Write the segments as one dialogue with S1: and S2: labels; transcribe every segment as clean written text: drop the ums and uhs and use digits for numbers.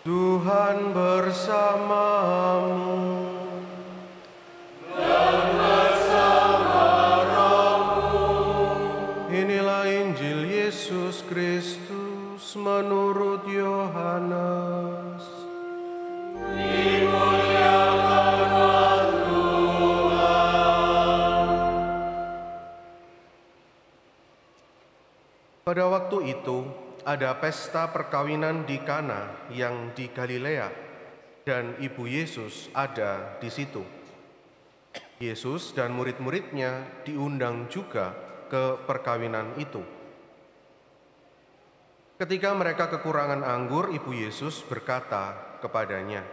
S1: Tuhan bersamamu. Inilah Injil Yesus Kristus menurut Yohanes. Pada waktu itu, ada pesta perkawinan di Kana yang di Galilea, dan ibu Yesus ada di situ. Yesus dan murid-muridnya diundang juga ke perkawinan itu. Ketika mereka kekurangan anggur, ibu Yesus berkata kepadanya,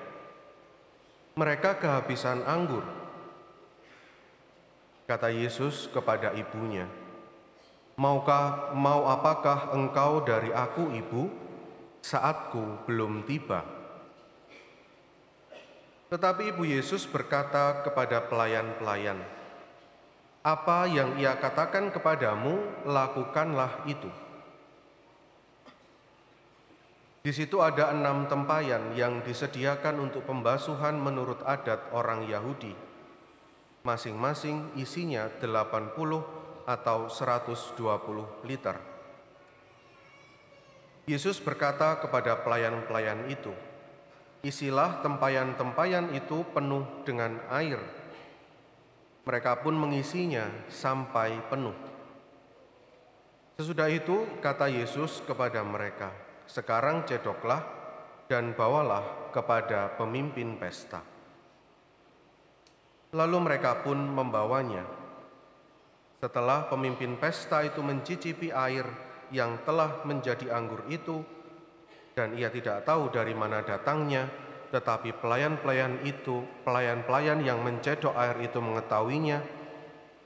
S1: "Mereka kehabisan anggur." Kata Yesus kepada ibunya, mau apakah engkau dari aku, Ibu? Saatku belum tiba." Tetapi ibu Yesus berkata kepada pelayan-pelayan, "Apa yang ia katakan kepadamu, lakukanlah itu." Di situ ada 6 tempayan yang disediakan untuk pembasuhan menurut adat orang Yahudi. Masing-masing isinya 80 atau 120 liter. Yesus berkata kepada pelayan-pelayan itu, "Isilah tempayan-tempayan itu penuh dengan air." Mereka pun mengisinya sampai penuh. Sesudah itu kata Yesus kepada mereka, "Sekarang cedoklah dan bawalah kepada pemimpin pesta." Lalu mereka pun membawanya. Setelah pemimpin pesta itu mencicipi air yang telah menjadi anggur itu, dan ia tidak tahu dari mana datangnya, tetapi pelayan-pelayan yang mencedok air itu mengetahuinya,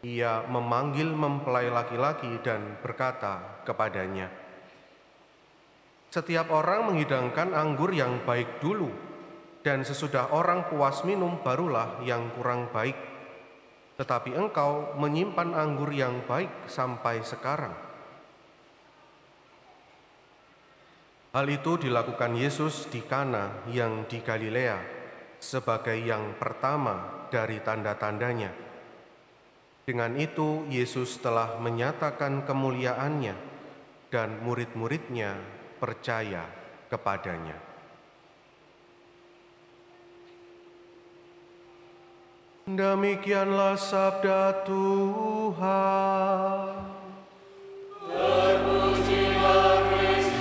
S1: ia memanggil mempelai laki-laki dan berkata kepadanya, "Setiap orang menghidangkan anggur yang baik dulu, dan sesudah orang puas minum barulah yang kurang baik. Tetapi engkau menyimpan anggur yang baik sampai sekarang." Hal itu dilakukan Yesus di Kana yang di Galilea sebagai yang pertama dari tanda-tandanya. Dengan itu Yesus telah menyatakan kemuliaannya dan murid-muridnya percaya kepadanya. Demikianlah sabda Tuhan.
S2: Terpujilah Kristus.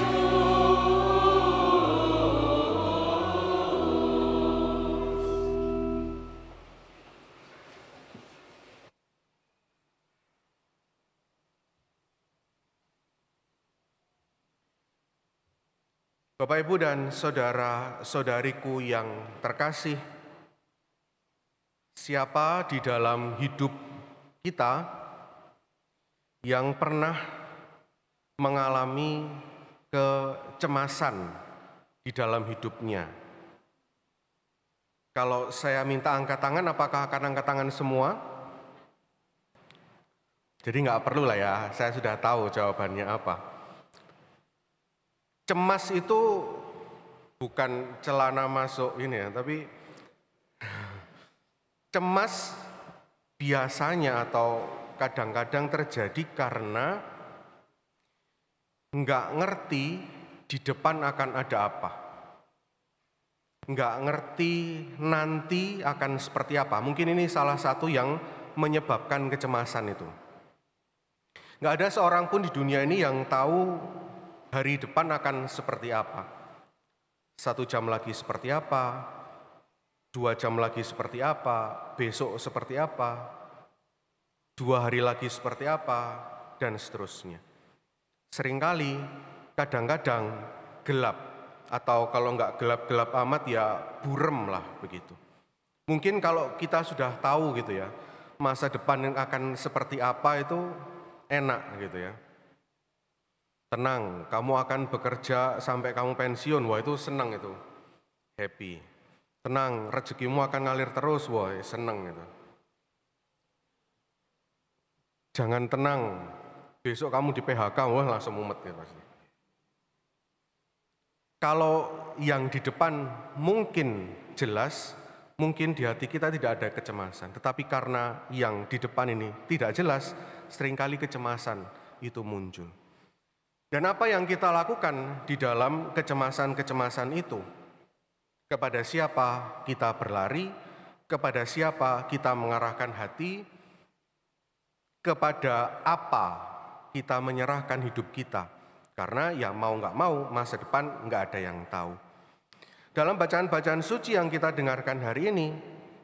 S1: Bapak, Ibu, dan saudara-saudariku yang terkasih, siapa di dalam hidup kita yang pernah mengalami kecemasan di dalam hidupnya? Kalau saya minta angkat tangan, apakah akan angkat tangan semua? Jadi nggak perlu lah ya, saya sudah tahu jawabannya apa. Cemas itu bukan celana masuk ini ya, tapi cemas biasanya atau kadang-kadang terjadi karena nggak ngerti di depan akan ada apa. Nggak ngerti nanti akan seperti apa. Mungkin ini salah satu yang menyebabkan kecemasan itu. Nggak ada seorang pun di dunia ini yang tahu hari depan akan seperti apa. 1 jam lagi seperti apa, 2 jam lagi seperti apa, besok seperti apa, 2 hari lagi seperti apa, dan seterusnya. Seringkali, kadang-kadang gelap, atau kalau nggak gelap-gelap amat ya burem lah begitu. Mungkin kalau kita sudah tahu gitu ya, masa depan yang akan seperti apa itu enak gitu ya. Tenang, kamu akan bekerja sampai kamu pensiun, wah itu senang itu, happy. Tenang, rezekimu akan ngalir terus, wah senang itu. Jangan tenang, besok kamu di PHK, wah langsung mumet ya pasti. Kalau yang di depan mungkin jelas, mungkin di hati kita tidak ada kecemasan. Tetapi karena yang di depan ini tidak jelas, seringkali kecemasan itu muncul. Dan apa yang kita lakukan di dalam kecemasan-kecemasan itu? Kepada siapa kita berlari? Kepada siapa kita mengarahkan hati? Kepada apa kita menyerahkan hidup kita? Karena ya mau nggak mau, masa depan nggak ada yang tahu. Dalam bacaan-bacaan suci yang kita dengarkan hari ini,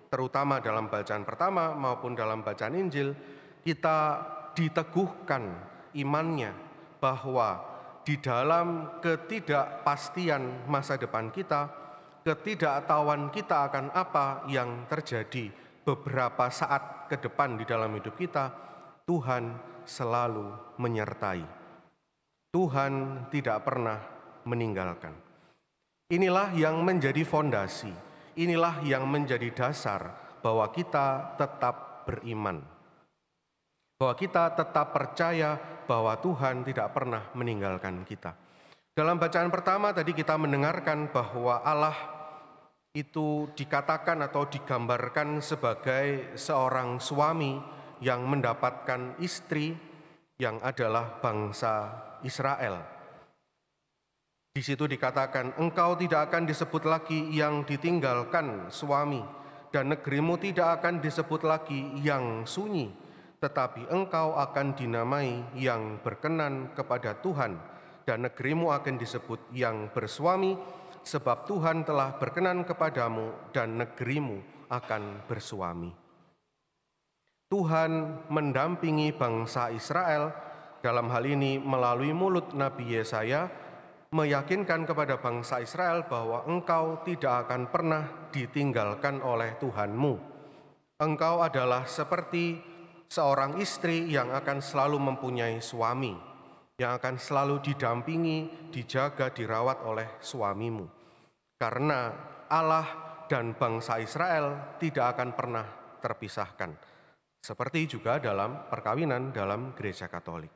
S1: terutama dalam bacaan pertama maupun dalam bacaan Injil, kita diteguhkan imannya bahwa di dalam ketidakpastian masa depan kita, ketidaktahuan kita akan apa yang terjadi beberapa saat ke depan di dalam hidup kita, Tuhan selalu menyertai. Tuhan tidak pernah meninggalkan. Inilah yang menjadi fondasi, inilah yang menjadi dasar bahwa kita tetap beriman. Bahwa kita tetap percaya bahwa Tuhan tidak pernah meninggalkan kita. Dalam bacaan pertama tadi kita mendengarkan bahwa Allah itu dikatakan atau digambarkan sebagai seorang suami yang mendapatkan istri yang adalah bangsa Israel. Di situ dikatakan, engkau tidak akan disebut lagi yang ditinggalkan suami, dan negerimu tidak akan disebut lagi yang sunyi, tetapi engkau akan dinamai yang berkenan kepada Tuhan, dan negerimu akan disebut yang bersuami, sebab Tuhan telah berkenan kepadamu, dan negerimu akan bersuami. Tuhan mendampingi bangsa Israel dalam hal ini melalui mulut Nabi Yesaya, meyakinkan kepada bangsa Israel bahwa engkau tidak akan pernah ditinggalkan oleh Tuhanmu. Engkau adalah seperti seorang istri yang akan selalu mempunyai suami, yang akan selalu didampingi, dijaga, dirawat oleh suamimu. Karena Allah dan bangsa Israel tidak akan pernah terpisahkan. Seperti juga dalam perkawinan dalam Gereja Katolik.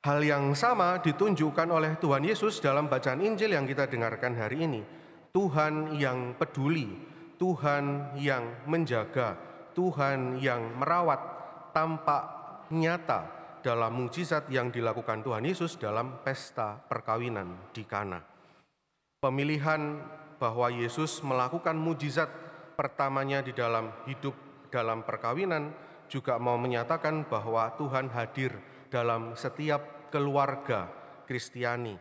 S1: Hal yang sama ditunjukkan oleh Tuhan Yesus dalam bacaan Injil yang kita dengarkan hari ini. Tuhan yang peduli, Tuhan yang menjaga, Tuhan yang merawat tampak nyata dalam mukjizat yang dilakukan Tuhan Yesus dalam pesta perkawinan di Kana. Pemilihan bahwa Yesus melakukan mukjizat pertamanya di dalam hidup dalam perkawinan juga mau menyatakan bahwa Tuhan hadir dalam setiap keluarga Kristiani,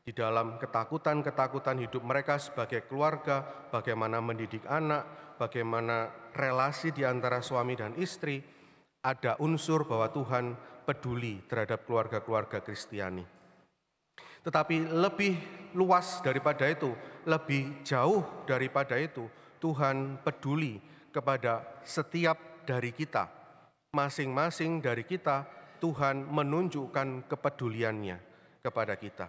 S1: di dalam ketakutan-ketakutan hidup mereka sebagai keluarga, bagaimana mendidik anak, bagaimana relasi di antara suami dan istri, ada unsur bahwa Tuhan peduli terhadap keluarga-keluarga Kristiani. Tetapi lebih luas daripada itu, lebih jauh daripada itu, Tuhan peduli kepada setiap dari kita. Masing-masing dari kita, Tuhan menunjukkan kepeduliannya kepada kita.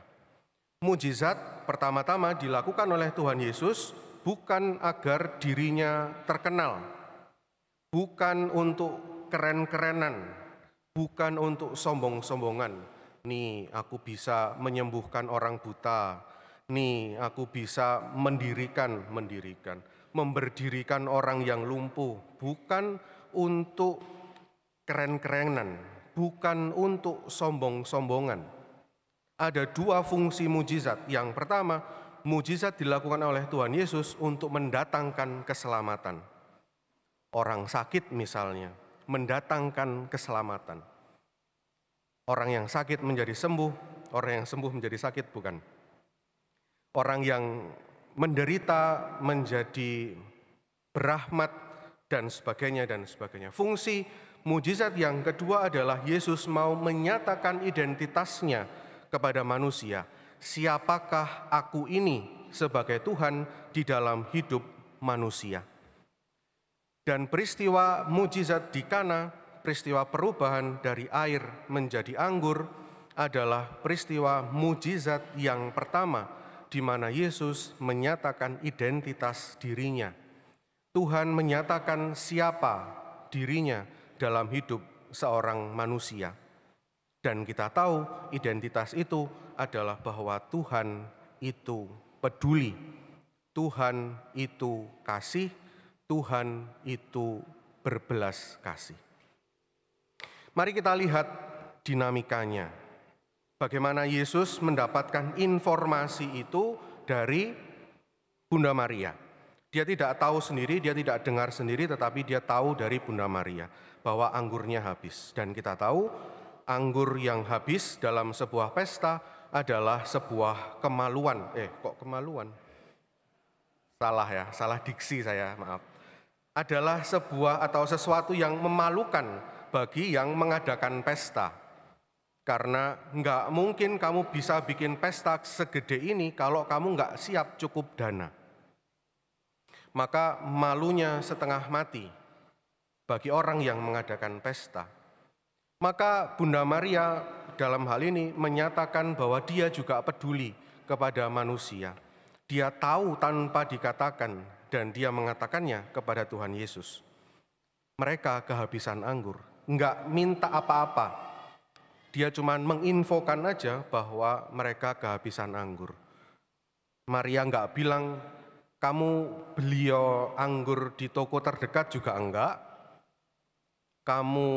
S1: Mujizat pertama-tama dilakukan oleh Tuhan Yesus bukan agar dirinya terkenal, bukan untuk keren-kerenan, bukan untuk sombong-sombongan. Nih, aku bisa menyembuhkan orang buta. Nih, aku bisa mendirikan, memberdirikan orang yang lumpuh. Bukan untuk keren-kerenan, bukan untuk sombong-sombongan. Ada dua fungsi mujizat. Yang pertama, mujizat dilakukan oleh Tuhan Yesus untuk mendatangkan keselamatan. Orang sakit misalnya, mendatangkan keselamatan. Orang yang sakit menjadi sembuh, orang yang sembuh menjadi sakit, bukan. Orang yang menderita menjadi berahmat dan sebagainya dan sebagainya. Fungsi mujizat yang kedua adalah Yesus mau menyatakan identitasnya kepada manusia. Siapakah aku ini sebagai Tuhan di dalam hidup manusia? Dan peristiwa mujizat di Kana, peristiwa perubahan dari air menjadi anggur, adalah peristiwa mujizat yang pertama di mana Yesus menyatakan identitas dirinya. Tuhan menyatakan siapa dirinya dalam hidup seorang manusia. Dan kita tahu identitas itu adalah bahwa Tuhan itu peduli, Tuhan itu kasih, Tuhan itu berbelas kasih. Mari kita lihat dinamikanya. Bagaimana Yesus mendapatkan informasi itu dari Bunda Maria. Dia tidak tahu sendiri, dia tidak dengar sendiri, tetapi dia tahu dari Bunda Maria bahwa anggurnya habis. Dan kita tahu anggur yang habis dalam sebuah pesta adalah sebuah kemaluan. Kok kemaluan? Salah ya, salah diksi saya, maaf. Adalah sebuah atau sesuatu yang memalukan bagi yang mengadakan pesta. Karena nggak mungkin kamu bisa bikin pesta segede ini kalau kamu nggak siap cukup dana. Maka malunya setengah mati bagi orang yang mengadakan pesta. Maka Bunda Maria dalam hal ini menyatakan bahwa dia juga peduli kepada manusia. Dia tahu tanpa dikatakan dan dia mengatakannya kepada Tuhan Yesus. Mereka kehabisan anggur, enggak minta apa-apa. Dia cuma menginfokan aja bahwa mereka kehabisan anggur. Maria enggak bilang, kamu beli anggur di toko terdekat juga enggak. Kamu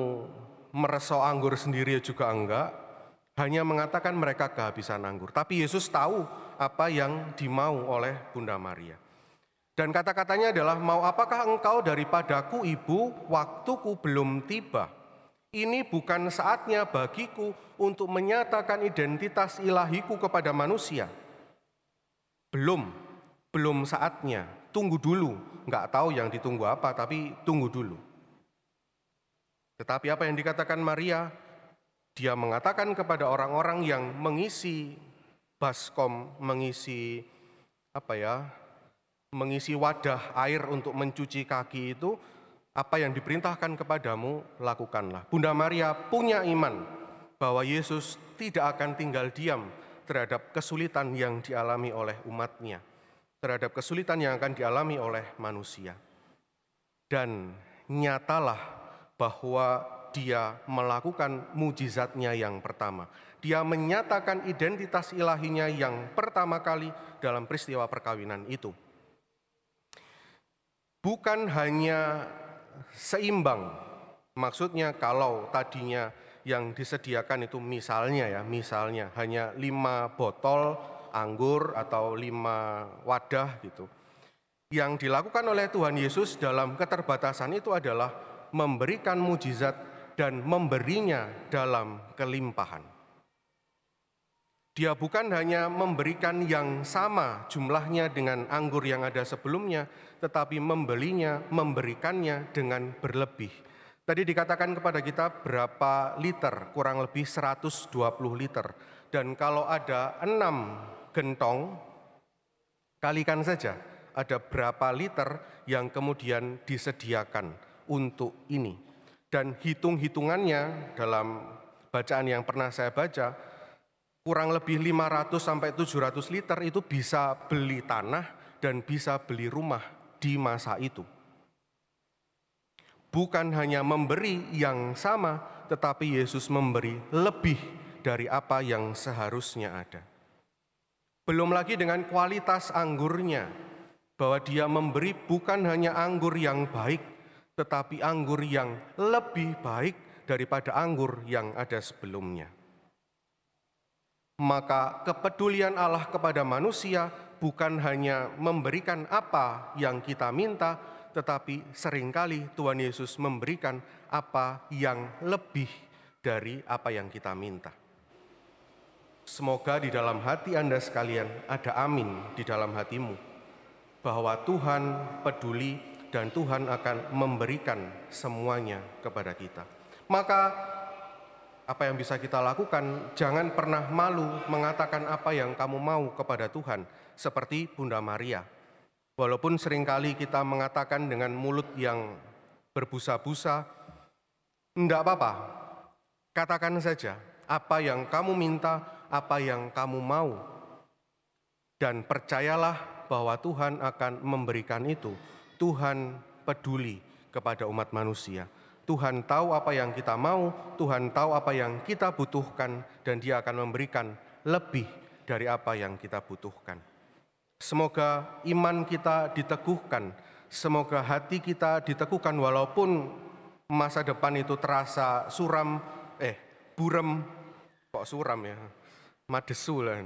S1: meresok anggur sendiri juga enggak. Hanya mengatakan mereka kehabisan anggur. Tapi Yesus tahu apa yang dimau oleh Bunda Maria. Dan kata-katanya adalah, mau apakah engkau daripadaku ibu, waktuku belum tiba. Ini bukan saatnya bagiku untuk menyatakan identitas ilahiku kepada manusia. Belum saatnya, tunggu dulu. Enggak tahu yang ditunggu apa, tapi tunggu dulu. Tetapi apa yang dikatakan Maria, dia mengatakan kepada orang-orang yang mengisi baskom, mengisi wadah air untuk mencuci kaki itu, apa yang diperintahkan kepadamu, lakukanlah. Bunda Maria punya iman bahwa Yesus tidak akan tinggal diam terhadap kesulitan yang dialami oleh umatnya, terhadap kesulitan yang akan dialami oleh manusia. Dan nyatalah bahwa dia melakukan mujizatnya yang pertama. Dia menyatakan identitas ilahinya yang pertama kali dalam peristiwa perkawinan itu. Bukan hanya seimbang, maksudnya kalau tadinya yang disediakan itu misalnya hanya 5 botol anggur atau 5 wadah gitu. Yang dilakukan oleh Tuhan Yesus dalam keterbatasan itu adalah memberikan mujizat dan memberinya dalam kelimpahan. Dia bukan hanya memberikan yang sama jumlahnya dengan anggur yang ada sebelumnya, tetapi memberikannya dengan berlebih. Tadi dikatakan kepada kita berapa liter, kurang lebih 120 liter. Dan kalau ada 6 gentong, kalikan saja ada berapa liter yang kemudian disediakan untuk ini. Dan hitung-hitungannya dalam bacaan yang pernah saya baca, kurang lebih 500 sampai 700 liter itu bisa beli tanah dan bisa beli rumah di masa itu. Bukan hanya memberi yang sama, tetapi Yesus memberi lebih dari apa yang seharusnya ada. Belum lagi dengan kualitas anggurnya, bahwa dia memberi bukan hanya anggur yang baik, tetapi anggur yang lebih baik daripada anggur yang ada sebelumnya. Maka kepedulian Allah kepada manusia bukan hanya memberikan apa yang kita minta, tetapi seringkali Tuhan Yesus memberikan apa yang lebih dari apa yang kita minta. Semoga di dalam hati Anda sekalian ada amin di dalam hatimu, bahwa Tuhan peduli dan Tuhan akan memberikan semuanya kepada kita. Maka apa yang bisa kita lakukan, jangan pernah malu mengatakan apa yang kamu mau kepada Tuhan, seperti Bunda Maria. Walaupun seringkali kita mengatakan dengan mulut yang berbusa-busa, enggak apa-apa, katakan saja apa yang kamu minta, apa yang kamu mau. Dan percayalah bahwa Tuhan akan memberikan itu. Tuhan peduli kepada umat manusia. Tuhan tahu apa yang kita mau, Tuhan tahu apa yang kita butuhkan, dan Dia akan memberikan lebih dari apa yang kita butuhkan. Semoga iman kita diteguhkan, semoga hati kita diteguhkan walaupun masa depan itu terasa buram, kok suram ya, madesu lah.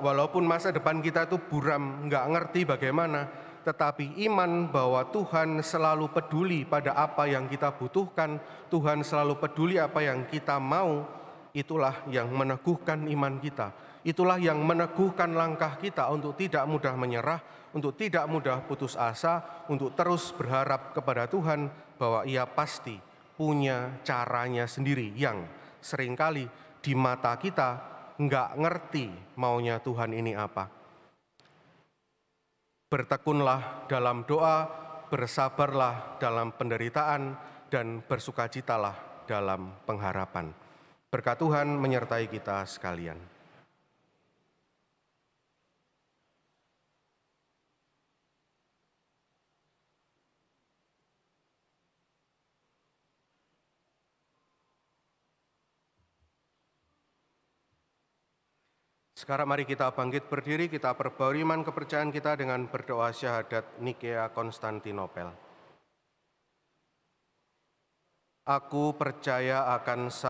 S1: Walaupun masa depan kita itu buram, nggak ngerti bagaimana, tetapi iman bahwa Tuhan selalu peduli pada apa yang kita butuhkan, Tuhan selalu peduli apa yang kita mau, itulah yang meneguhkan iman kita. Itulah yang meneguhkan langkah kita untuk tidak mudah menyerah, untuk tidak mudah putus asa, untuk terus berharap kepada Tuhan bahwa Ia pasti punya caranya sendiri yang seringkali di mata kita nggak ngerti maunya Tuhan ini apa. Bertekunlah dalam doa, bersabarlah dalam penderitaan, dan bersukacitalah dalam pengharapan. Berkat Tuhan menyertai kita sekalian. Sekarang mari kita bangkit berdiri, kita perbarui iman kepercayaan kita dengan berdoa syahadat Nikea Konstantinopel. Aku percaya akan